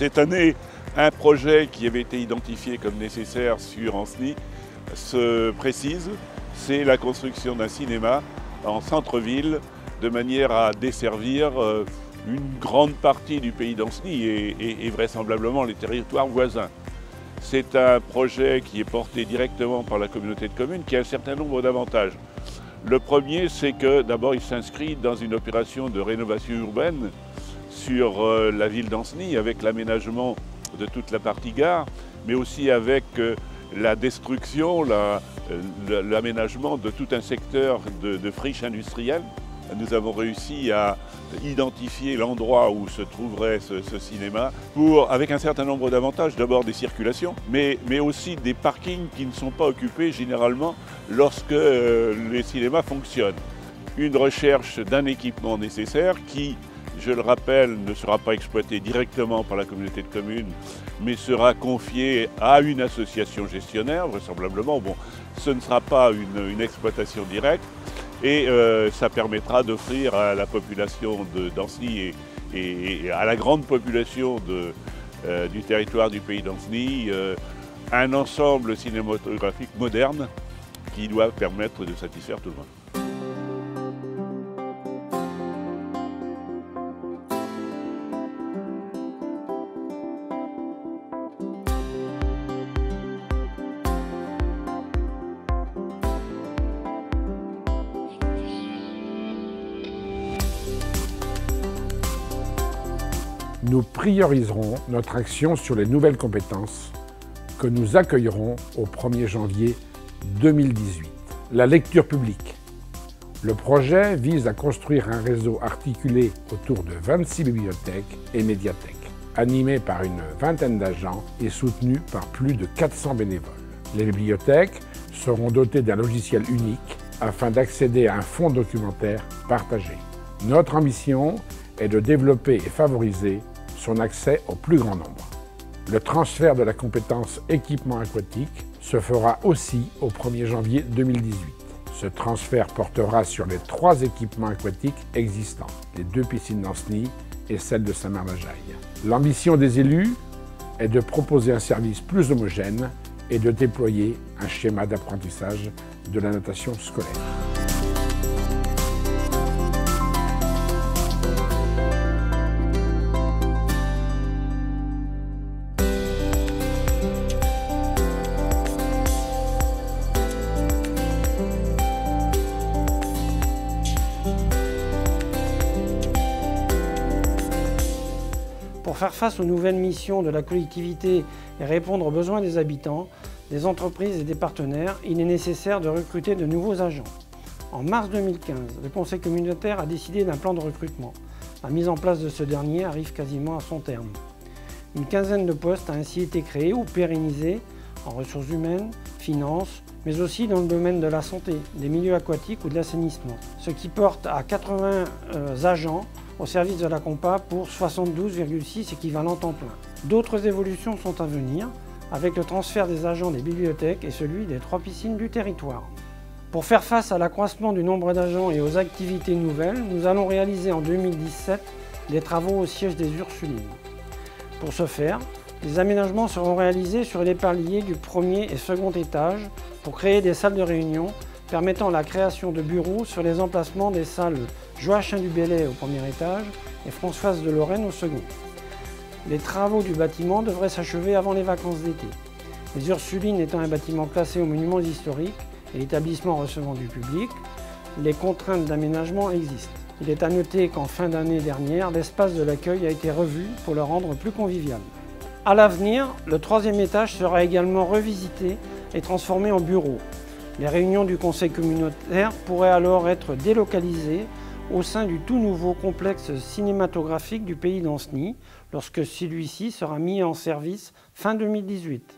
Cette année, un projet qui avait été identifié comme nécessaire sur Ancenis se précise, c'est la construction d'un cinéma en centre-ville de manière à desservir une grande partie du pays d'Ancenis et vraisemblablement les territoires voisins. C'est un projet qui est porté directement par la communauté de communes qui a un certain nombre d'avantages. Le premier, c'est que d'abord il s'inscrit dans une opération de rénovation urbaine sur la ville d'Ancenis avec l'aménagement de toute la partie gare, mais aussi avec la destruction, l'aménagement de tout un secteur de friches industrielles. Nous avons réussi à identifier l'endroit où se trouverait ce cinéma avec un certain nombre d'avantages. D'abord des circulations, mais aussi des parkings qui ne sont pas occupés généralement lorsque les cinémas fonctionnent. Une recherche d'un équipement nécessaire qui, je le rappelle, ne sera pas exploité directement par la communauté de communes, mais sera confié à une association gestionnaire, vraisemblablement. Bon, ce ne sera pas une exploitation directe. Et ça permettra d'offrir à la population d'Ancenis et à la grande population du territoire du pays d'Ancenis un ensemble cinématographique moderne qui doit permettre de satisfaire tout le monde. Nous prioriserons notre action sur les nouvelles compétences que nous accueillerons au 1er janvier 2018. La lecture publique. Le projet vise à construire un réseau articulé autour de 26 bibliothèques et médiathèques, animé par une vingtaine d'agents et soutenu par plus de 400 bénévoles. Les bibliothèques seront dotées d'un logiciel unique afin d'accéder à un fonds documentaire partagé. Notre ambition est de développer et favoriser son accès au plus grand nombre. Le transfert de la compétence équipement aquatique se fera aussi au 1er janvier 2018. Ce transfert portera sur les 3 équipements aquatiques existants, les 2 piscines d'Ancenis et celle de Saint-Mard-la-Jaille. L'ambition des élus est de proposer un service plus homogène et de déployer un schéma d'apprentissage de la natation scolaire. Pour faire face aux nouvelles missions de la collectivité et répondre aux besoins des habitants, des entreprises et des partenaires, il est nécessaire de recruter de nouveaux agents. En mars 2015, le conseil communautaire a décidé d'un plan de recrutement. La mise en place de ce dernier arrive quasiment à son terme. Une quinzaine de postes a ainsi été créés ou pérennisés en ressources humaines, finances, mais aussi dans le domaine de la santé, des milieux aquatiques ou de l'assainissement, ce qui porte à 80 agents au service de la Compa pour 72,6 équivalents temps plein. D'autres évolutions sont à venir, avec le transfert des agents des bibliothèques et celui des 3 piscines du territoire. Pour faire face à l'accroissement du nombre d'agents et aux activités nouvelles, nous allons réaliser en 2017 des travaux au siège des Ursulines. Pour ce faire, des aménagements seront réalisés sur les paliers du 1er et 2e étage pour créer des salles de réunion permettant la création de bureaux sur les emplacements des salles Joachim du Bellay au 1er étage et Françoise de Lorraine au 2e. Les travaux du bâtiment devraient s'achever avant les vacances d'été. Les Ursulines étant un bâtiment classé aux monuments historiques et établissement recevant du public, les contraintes d'aménagement existent. Il est à noter qu'en fin d'année dernière, l'espace de l'accueil a été revu pour le rendre plus convivial. À l'avenir, le 3e étage sera également revisité et transformé en bureau. Les réunions du conseil communautaire pourraient alors être délocalisées au sein du tout nouveau complexe cinématographique du pays d'Ancenis, lorsque celui-ci sera mis en service fin 2018.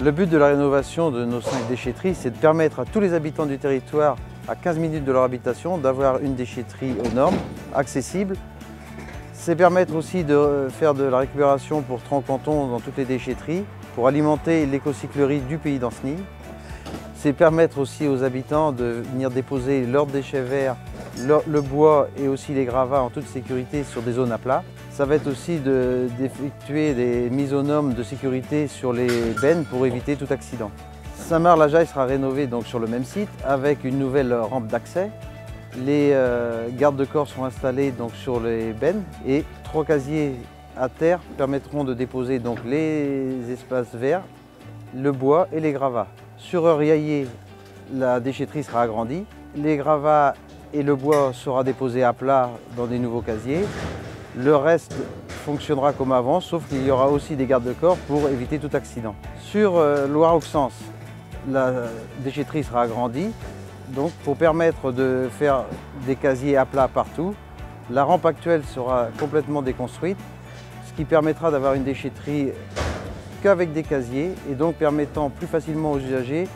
Le but de la rénovation de nos 5 déchetteries, c'est de permettre à tous les habitants du territoire, à 15 minutes de leur habitation, d'avoir une déchetterie aux normes, accessible, C'est permettre aussi de faire de la récupération pour Tronc-Canton dans toutes les déchetteries, pour alimenter l'écocyclerie du pays d'Ancenis. C'est permettre aussi aux habitants de venir déposer leurs déchets verts, le bois et aussi les gravats en toute sécurité sur des zones à plat. Ça va être aussi d'effectuer des mises aux normes de sécurité sur les bennes pour éviter tout accident. Saint-Marc-la-Jaille sera rénové donc sur le même site avec une nouvelle rampe d'accès. Les gardes de corps seront installés donc sur les bennes et 3 casiers à terre permettront de déposer donc les espaces verts, le bois et les gravats. Sur Euriaillé, la déchetterie sera agrandie. Les gravats et le bois sera déposé à plat dans des nouveaux casiers. Le reste fonctionnera comme avant, sauf qu'il y aura aussi des gardes de corps pour éviter tout accident. Sur Loire-Auxence, la déchetterie sera agrandie, donc pour permettre de faire des casiers à plat partout. La rampe actuelle sera complètement déconstruite, ce qui permettra d'avoir une déchetterie qu'avec des casiers et donc permettant plus facilement aux usagers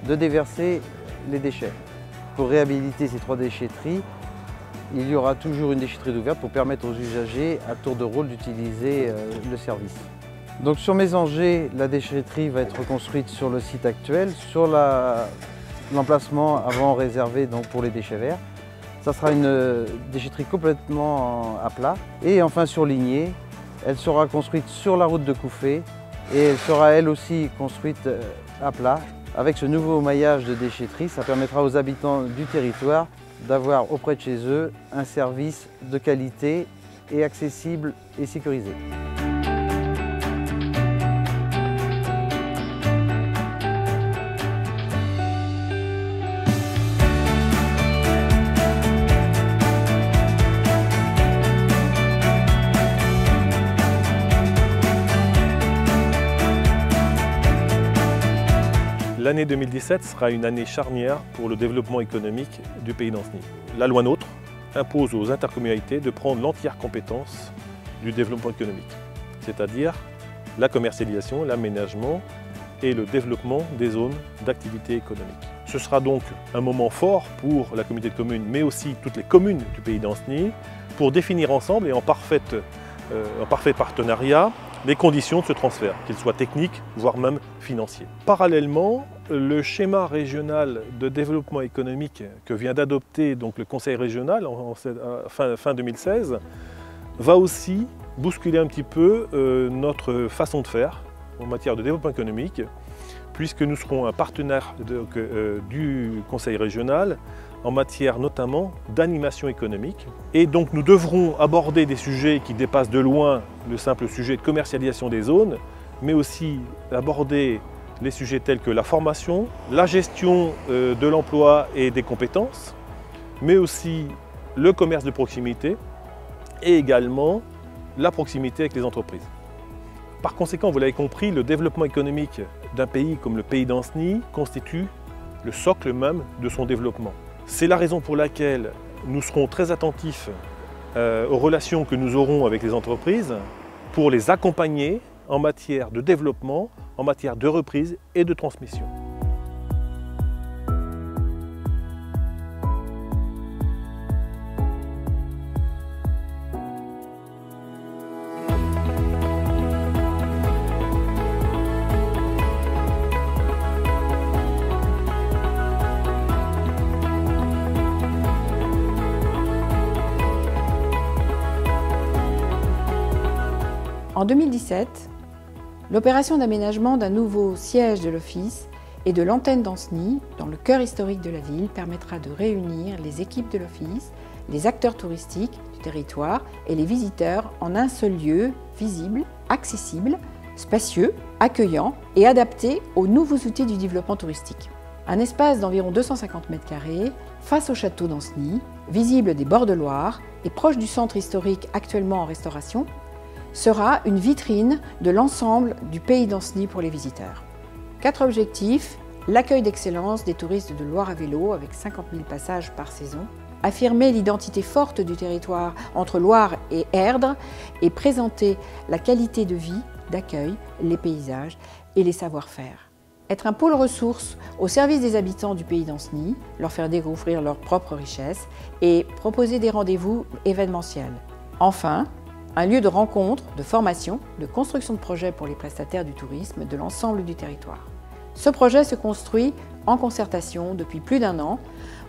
de déverser les déchets. Pour réhabiliter ces 3 déchetteries, il y aura toujours une déchetterie ouverte pour permettre aux usagers à tour de rôle d'utiliser le service. Donc sur Mésanger, la déchetterie va être reconstruite sur le site actuel, sur l'emplacement avant réservé donc pour les déchets verts. Ça sera une déchetterie complètement à plat. Et enfin sur Ligné, elle sera construite sur la route de Couffé et elle sera elle aussi construite à plat. Avec ce nouveau maillage de déchetterie, ça permettra aux habitants du territoire d'avoir auprès de chez eux un service de qualité et accessible et sécurisé. L'année 2017 sera une année charnière pour le développement économique du pays d'Ancenis. La loi NOTRe impose aux intercommunalités de prendre l'entière compétence du développement économique, c'est-à-dire la commercialisation, l'aménagement et le développement des zones d'activité économique. Ce sera donc un moment fort pour la communauté de communes, mais aussi toutes les communes du pays d'Ancenis, pour définir ensemble et en parfait partenariat les conditions de ce transfert, qu'ils soient techniques, voire même financiers. Parallèlement, le schéma régional de développement économique que vient d'adopter donc le Conseil régional fin 2016 va aussi bousculer un petit peu notre façon de faire en matière de développement économique, puisque nous serons un partenaire du Conseil régional en matière notamment d'animation économique. Et donc nous devrons aborder des sujets qui dépassent de loin le simple sujet de commercialisation des zones, mais aussi aborder les sujets tels que la formation, la gestion de l'emploi et des compétences, mais aussi le commerce de proximité et également la proximité avec les entreprises. Par conséquent, vous l'avez compris, le développement économique d'un pays comme le pays d'Ancenis constitue le socle même de son développement. C'est la raison pour laquelle nous serons très attentifs aux relations que nous aurons avec les entreprises pour les accompagner en matière de développement, en matière de reprise et de transmission. En 2017, l'opération d'aménagement d'un nouveau siège de l'Office et de l'antenne d'Ancenis, dans le cœur historique de la ville, permettra de réunir les équipes de l'Office, les acteurs touristiques du territoire et les visiteurs en un seul lieu visible, accessible, spacieux, accueillant et adapté aux nouveaux outils du développement touristique. Un espace d'environ 250 m² face au château d'Ancenis, visible des bords de Loire et proche du centre historique actuellement en restauration, sera une vitrine de l'ensemble du pays d'Ancenis pour les visiteurs. 4 objectifs: l'accueil d'excellence des touristes de Loire à vélo avec 50 000 passages par saison, affirmer l'identité forte du territoire entre Loire et Erdre et présenter la qualité de vie, d'accueil, les paysages et les savoir-faire. Être un pôle ressources au service des habitants du pays d'Ancenis, leur faire découvrir leurs propres richesses et proposer des rendez-vous événementiels. Enfin, un lieu de rencontre, de formation, de construction de projets pour les prestataires du tourisme de l'ensemble du territoire. Ce projet se construit en concertation depuis plus d'1 an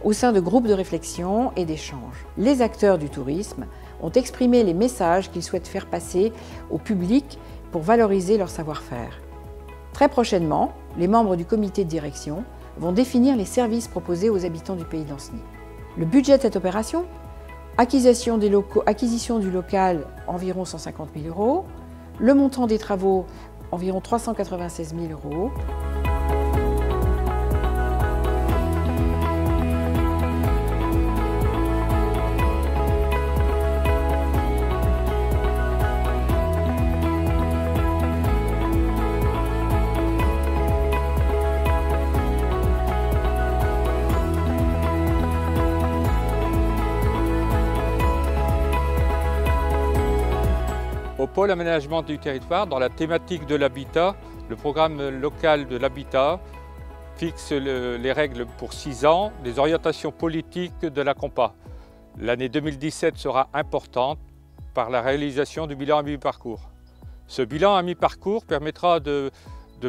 au sein de groupes de réflexion et d'échange. Les acteurs du tourisme ont exprimé les messages qu'ils souhaitent faire passer au public pour valoriser leur savoir-faire. Très prochainement, les membres du comité de direction vont définir les services proposés aux habitants du pays d'Ancenis. Le budget de cette opération, acquisition du local, environ 150 000 €. Le montant des travaux, environ 396 000 €. Au pôle aménagement du territoire, dans la thématique de l'habitat, le programme local de l'habitat fixe les règles pour 6 ans, les orientations politiques de la COMPA. L'année 2017 sera importante par la réalisation du bilan à mi-parcours. Ce bilan à mi-parcours permettra de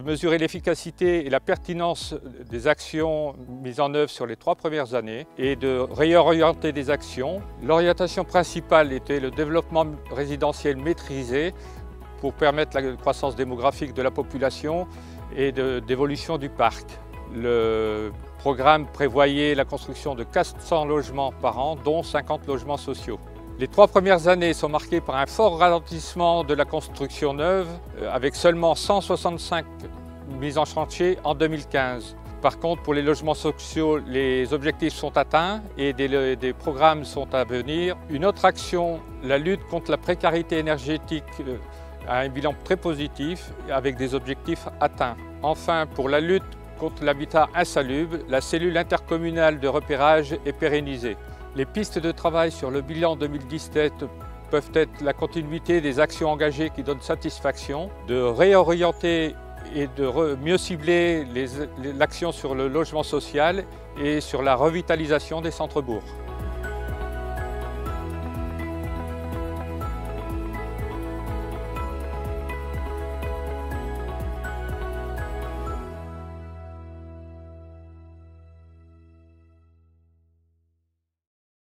mesurer l'efficacité et la pertinence des actions mises en œuvre sur les 3 premières années et de réorienter des actions. L'orientation principale était le développement résidentiel maîtrisé pour permettre la croissance démographique de la population et d'évolution du parc. Le programme prévoyait la construction de 400 logements par an, dont 50 logements sociaux. Les 3 premières années sont marquées par un fort ralentissement de la construction neuve, avec seulement 165 mises en chantier en 2015. Par contre, pour les logements sociaux, les objectifs sont atteints et des programmes sont à venir. Une autre action, la lutte contre la précarité énergétique, a un bilan très positif avec des objectifs atteints. Enfin, pour la lutte contre l'habitat insalubre, la cellule intercommunale de repérage est pérennisée. Les pistes de travail sur le bilan 2017 peuvent être la continuité des actions engagées qui donnent satisfaction, de réorienter et de mieux cibler l'action sur le logement social et sur la revitalisation des centres-bourgs.